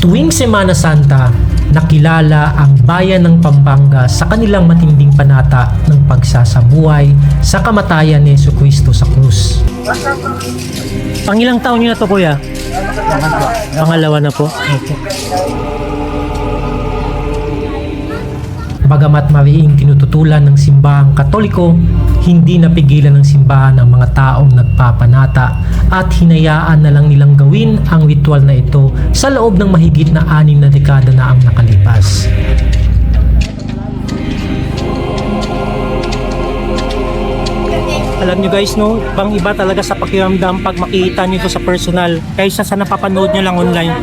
Tuwing Semana Santa, nakilala ang bayan ng Pampanga sa kanilang matinding panata ng pagsasabuhay sa kamatayan ni Jesucristo sa krus. Pangilang taon nyo na to, kuya? Pangalawa na po. Okay. Bagamat mariing tinututulan ng simbahang Katoliko, hindi napigilan ng simbahan ang mga taong nagpapanata at hinayaan na lang nilang gawin ang ritual na ito sa loob ng mahigit na 6 na dekada na ang nakalipas. Alam nyo guys, no, bang iba talaga sa pakiramdam pag makikita nyo ito sa personal kaysa sa napapanood nyo lang online.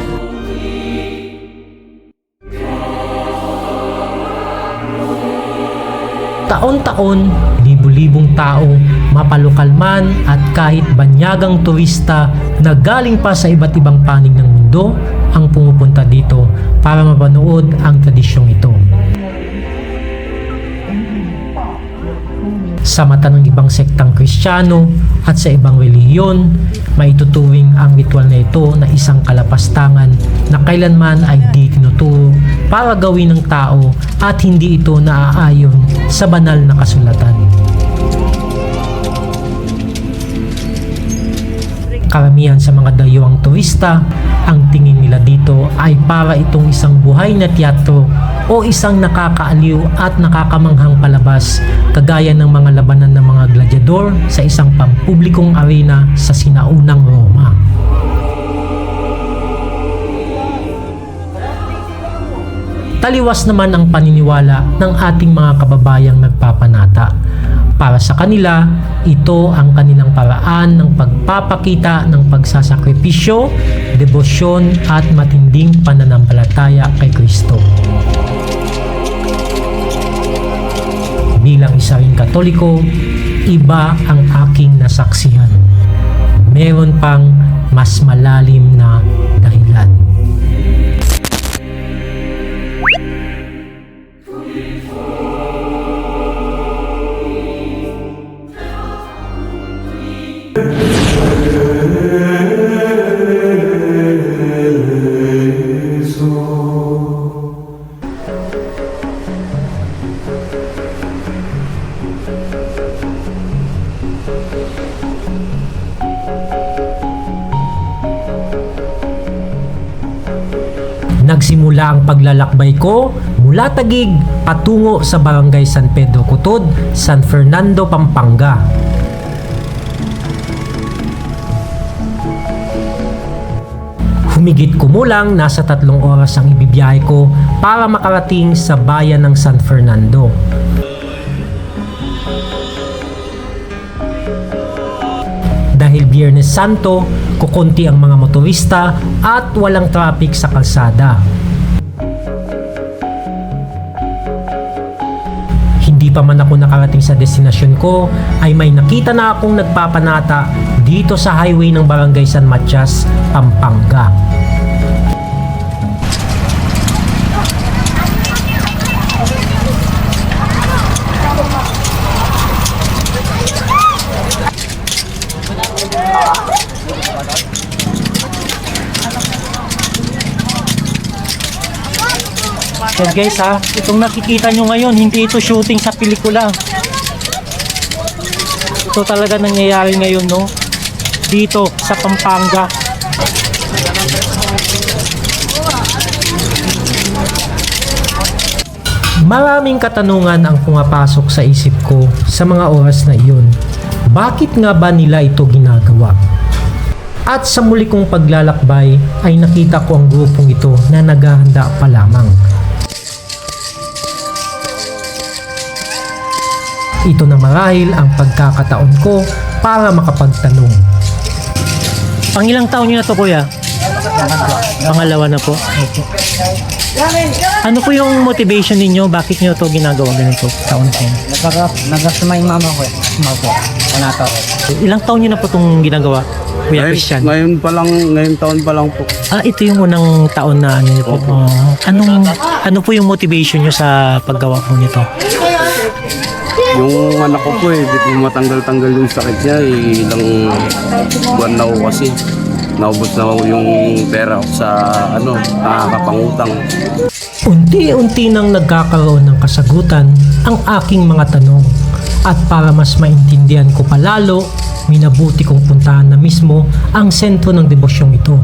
Taon-taon, libu-libong tao, mapalokal man at kahit banyagang turista na galing pa sa iba't ibang panig ng mundo ang pumupunta dito para mapanood ang tradisyong ito. Sa mata ng ibang sektang Kristiyano at sa ibang relihiyon, maitutuwing ang ritual na ito na isang kalapastangan na kailanman ay di tinuturo para gawin ng tao at hindi ito naaayon sa banal na kasulatan. Karamihan sa mga dayuhang turista, ang tingin nila dito ay para itong isang buhay na teatro o isang nakakaaliw at nakakamanghang palabas kagaya ng mga labanan ng mga gladiador sa isang pampublikong arena sa sinaunang Roma. Taliwas naman ang paniniwala ng ating mga kababayang nagpapanata. Para sa kanila, ito ang kanilang paraan ng pagpapakita ng pagsasakripisyo, debosyon at matinding pananampalataya kay Kristo. Bilang isa ring Katoliko, iba ang aking nasaksihan. Meron pang mas malalim na dahilan. Nagsimula ang paglalakbay ko mula Taguig patungo sa Barangay San Pedro Cotod, San Fernando, Pampanga. Humigit kumulang nasa 3 oras ang ibibiyahe ko para makarating sa bayan ng San Fernando. Dahil Biyernes Santo, kukunti ang mga motorista at walang traffic sa kalsada. Hindi pa man ako nakarating sa destinasyon ko ay may nakita na akong nagpapanata dito sa highway ng Barangay San Matias, Pampanga. So guys ha, itong nakikita nyo ngayon, hindi ito shooting sa pelikula. Ito talaga nangyayari ngayon, no? Dito sa Pampanga. Maraming katanungan ang pumapasok sa isip ko sa mga oras na iyon. Bakit nga ba nila ito ginagawa? At sa muli kong paglalakbay ay nakita ko ang grupong ito na naghahanda pa lamang. Ito na marahil ang pagkakataon ko para makapagtanong. Pangilang taon nyo na to, kuya? Pangalawa na po. Okay. Ano po yung motivation ninyo? Bakit nyo to ginagawa ganito taon-taon? Nagkasamay mama ko eh. Mama ko. Panato. Ilang taon nyo na po itong ginagawa, Kuya Christian? Ngayon taon pa lang po. Ito yung unang taon na ano nyo po. Ano po yung motivation nyo sa paggawa po nito? Yung anak ko po di po matanggal-tanggal yung sakit niya. Ilang buwan na ako kasi. naubos na ho yung pera ko sa nakakapangutang. Unti-unti nang nagkakaroon ng kasagutan ang aking mga tanong at para mas maintindihan ko palalo, minabuti kong puntahan na mismo ang sentro ng debosyong ito.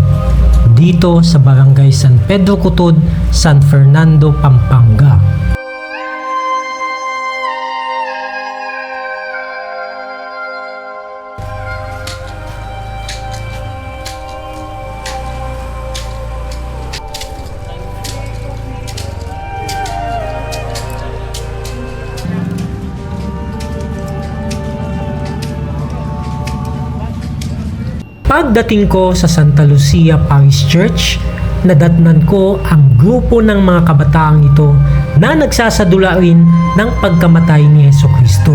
Dito sa Barangay San Pedro Cutod, San Fernando, Pampanga. Pagdating ko sa Santa Lucia Parish Church, nadatnan ko ang grupo ng mga kabataang ito na nagsasadulain ng pagkamatay ni Hesukristo.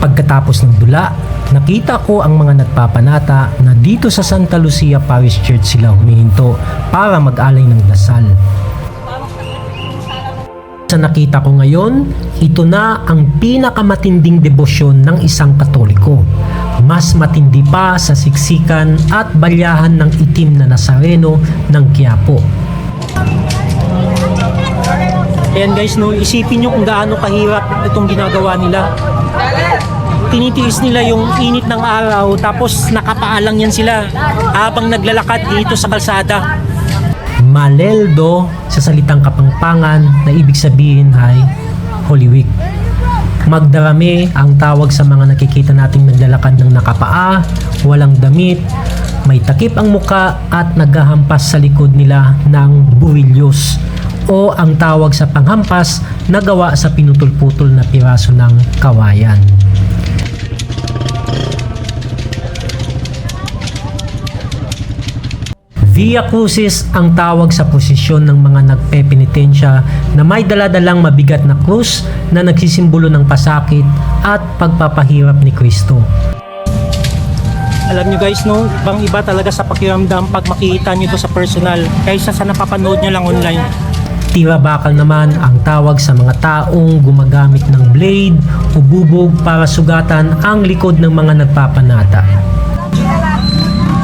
Pagkatapos ng dula, nakita ko ang mga nagpapanata na dito sa Santa Lucia Parish Church sila humihinto para mag-alay ng dasal. Sa nakita ko ngayon, ito na ang pinakamatinding debosyon ng isang Katoliko. Mas matindi pa sa siksikan at balyahan ng itim na Nazareno ng Quiapo. Ayan guys, no, isipin nyo kung gaano kahirap itong ginagawa nila. Tinitiis nila yung init ng araw, tapos nakapaalang yan sila habang naglalakad dito sa kalsada. Maleldo sa salitang Kapampangan na ibig sabihin ay Holy Week. Magdarami ang tawag sa mga nakikita nating naglalakad ng nakapaa, walang damit, may takip ang muka at naghahampas sa likod nila ng buwilyos o ang tawag sa panghampas na gawa sa pinutol-putol na piraso ng kawayan. Via Crucis ang tawag sa posisyon ng mga nagpepenitensya na may daladalang mabigat na krus na nagsisimbolo ng pasakit at pagpapahirap ni Kristo. Alam nyo guys, no, ibang iba talaga sa pakiramdam pag makikita nyo ito sa personal kaysa sa napapanood nyo lang online. Tira bakal naman ang tawag sa mga taong gumagamit ng blade o bubog para sugatan ang likod ng mga nagpapanata.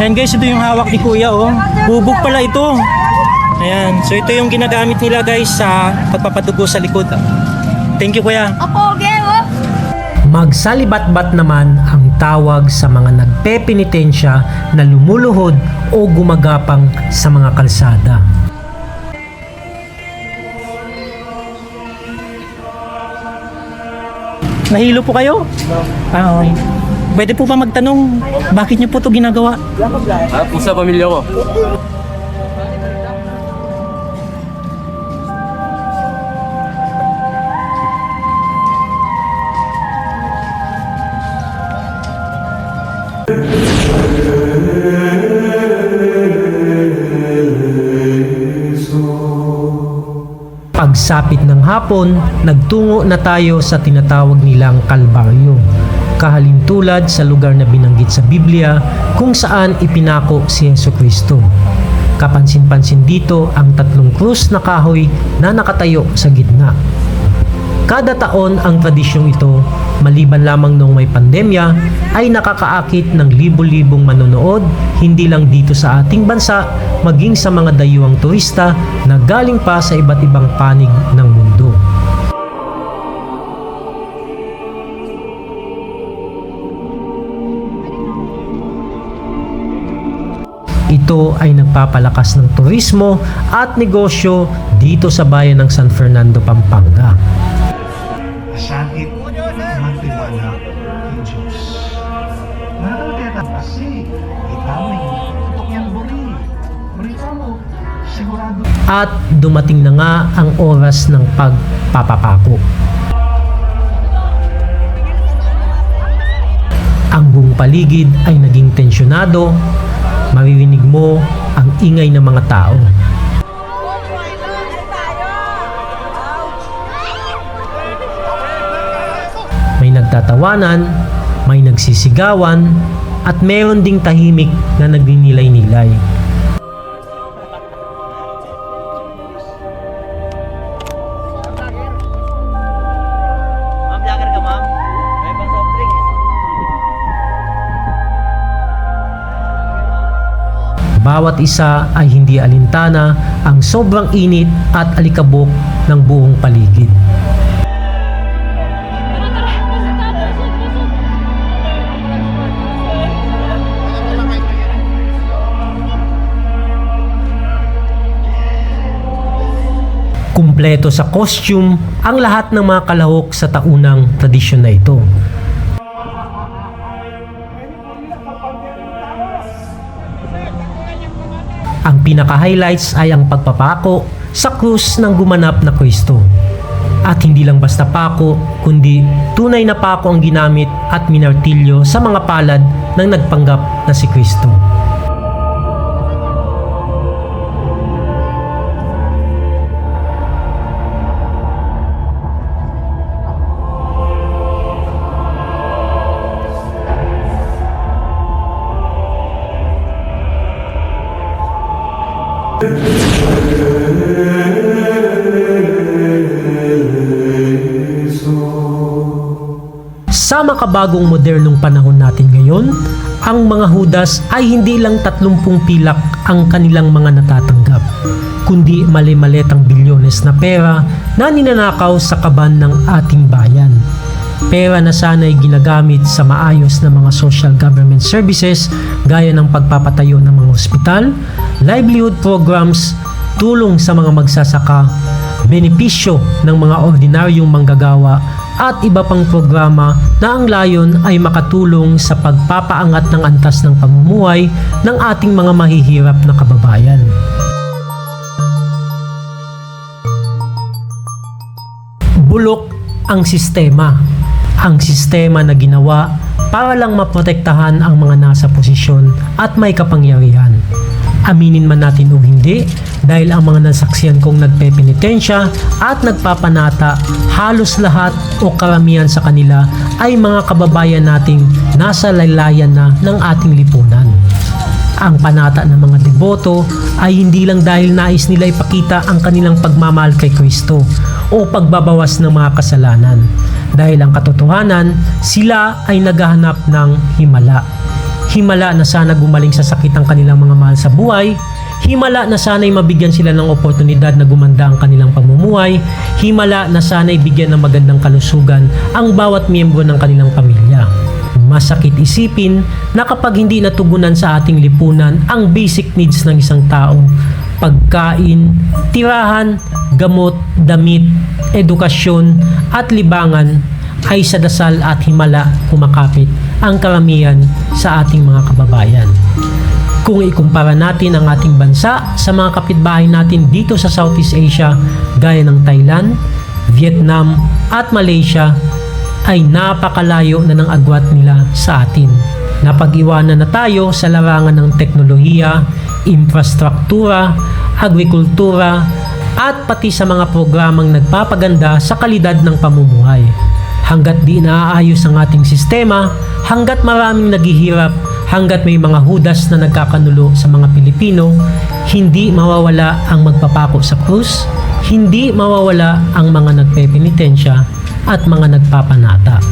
Ayan guys, ito yung hawak ni Kuya, oh. Bubog pala ito. Ayan, so ito yung ginagamit nila guys sa pagpapadugo sa likod. Thank you Kuya. Magsalibat-bat naman ang tawag sa mga nagpepenitensya na lumuluhod o gumagapang sa mga kalsada. Nahilo po kayo? Ah, okay. Pwede po ba magtanong, bakit niyo po ito ginagawa? Sa pamilya ko. Pagsapit ng hapon, nagtungo na tayo sa tinatawag nilang Kalbaryo, kahalintulad sa lugar na binanggit sa Biblia kung saan ipinako si Hesukristo. Kapansin-pansin dito ang 3 krus na kahoy na nakatayo sa gitna. Kada taon ang tradisyong ito, maliban lamang nung may pandemya, ay nakakaakit ng libo-libong manonood hindi lang dito sa ating bansa, maging sa mga dayuhang turista na galing pa sa iba't ibang panig ng mundo. Ito ay nagpapalakas ng turismo at negosyo dito sa bayan ng San Fernando, Pampanga. Sakit magtiwala ng Diyos. Nakakalimutan kasi ikaw ay tutok yan buri. Buri ka mo. At dumating na nga ang oras ng pagpapapako. Ang buong paligid ay naging tensyonado, maririnig mo ang ingay ng mga tao. May nagtatawanan, may nagsisigawan, at meron ding tahimik na nagninilay-nilay. Bawat isa ay hindi alintana ang sobrang init at alikabok ng buong paligid. Kumpleto sa costume ang lahat ng mga kalahok sa taunang tradisyon na ito. Ang pinaka-highlights ay ang pagpapako sa krus ng gumanap na Kristo. At hindi lang basta pako, kundi tunay na pako ang ginamit at minartilyo sa mga palad ng nagpanggap na si Kristo. Sa makabagong modernong panahon natin ngayon, ang mga Hudas ay hindi lang 30 pilak ang kanilang mga natatanggap, kundi mali-maletang bilyones na pera na ninanakaw sa kaban ng ating bayan. Pera na sana'y ginagamit sa maayos na mga social government services gaya ng pagpapatayo ng mga ospital, livelihood programs, tulong sa mga magsasaka, benepisyo ng mga ordinaryong manggagawa at iba pang programa na ang layon ay makatulong sa pagpapaangat ng antas ng pamumuhay ng ating mga mahihirap na kababayan. Bulok ang sistema. Ang sistema na ginawa para lang maprotektahan ang mga nasa posisyon at may kapangyarihan. Aminin man natin o hindi, dahil ang mga nasaksiyan kong nagpepenitensya at nagpapanata, halos lahat o karamihan sa kanila ay mga kababayan nating nasa laylayan na ng ating lipunan. Ang panata ng mga deboto ay hindi lang dahil nais nila ipakita ang kanilang pagmamahal kay Kristo o pagbabawas ng mga kasalanan. Dahil ang katotohanan, sila ay naghahanap ng himala. Himala na sana gumaling sa sakit ang kanilang mga mahal sa buhay. Himala na sana'y mabigyan sila ng oportunidad na gumanda ang kanilang pamumuhay. Himala na sana'y bigyan ng magandang kalusugan ang bawat miyembro ng kanilang pamilya. Masakit isipin na kapag hindi natugunan sa ating lipunan ang basic needs ng isang tao, pagkain, tirahan, gamot, damit, edukasyon at libangan, ay sa dasal at himala kumakapit ang karamihan sa ating mga kababayan. Kung ikumpara natin ang ating bansa sa mga kapitbahay natin dito sa Southeast Asia gaya ng Thailand, Vietnam at Malaysia, ay napakalayo na ng agwat nila sa atin. Napag-iwanan na tayo sa larangan ng teknolohiya, infrastruktura, agrikultura at pati sa mga programang nagpapaganda sa kalidad ng pamumuhay. Hanggat di naaayos ang ating sistema, hanggat maraming naghihirap, hanggat may mga Hudas na nagkakanulo sa mga Pilipino, hindi mawawala ang magpapako sa krus, hindi mawawala ang mga nagpepenitensya at mga nagpapanata.